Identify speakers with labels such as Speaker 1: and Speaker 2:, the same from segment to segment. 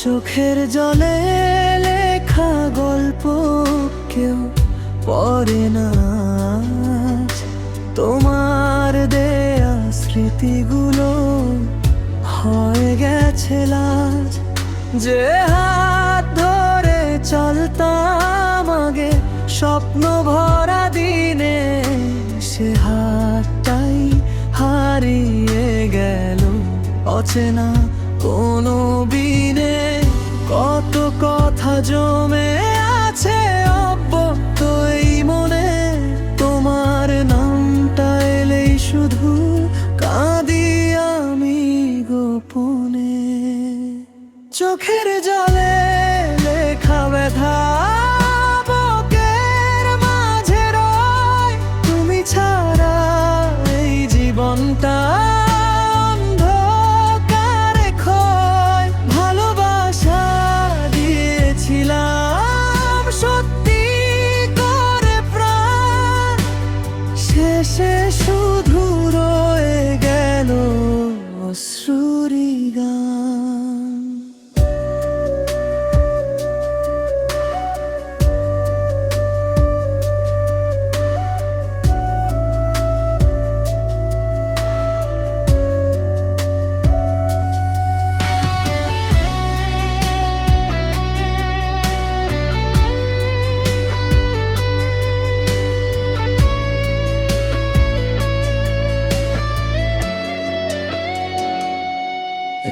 Speaker 1: চোখের জলে লেখা গল্প কেউ পড়ে না, তোমার দেয়া স্মৃতিগুলো হয়ে গেছে লাজ। যে হাত ধরে চলতাম আগে স্বপ্ন ভরা দিনে, সে হাতটাই হারিয়ে গেল অচেনা কোনো বিনে। কত কথা জমে আছে অব্যক্ত এই মনে, তোমার নামটা এলেই শুধু কাঁদি আমি গোপনে। চোখের জলে লেখা ব্যথা বুকের মাঝে রয়, তুমি ছাড়া এই জীবনটা অন্ধকারে ক্ষয়। ভালোবাসা দিয়েছিলাম সত্যি করে প্রাণ, শেষে শুধু রয়ে গেল অশ্রুরি গান।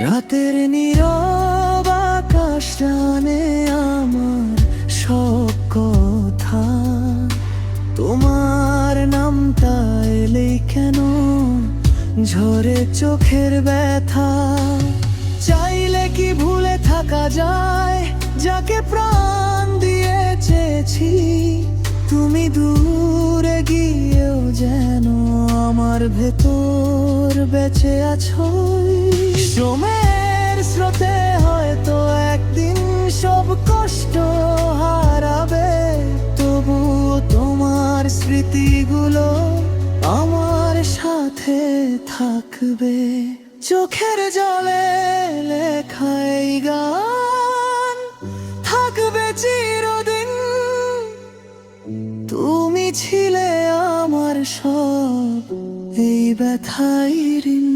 Speaker 1: রাতের নীরব আকাশ জানে আমার সব কথা, তোমার নামটা এলেই কেন ঝরে চোখের ব্যথা। চাইলে কি ভুলে থাকা যায় যাকে প্রাণ দিয়ে চেয়েছি, তুমি দূরে গিয়েও যেন আমার ভেতর বেঁচে আছো। সময়ের স্রোতে হয়তো একদিন সব কষ্ট হারাবে, তবুও তোমার স্মৃতিগুলো আমার সাথে থাকবে। চোখের জলে লেখা এই গান থাকবে চিরদিন, তুমি ছিলে আমার সব এই ব্যথাই ঋণ।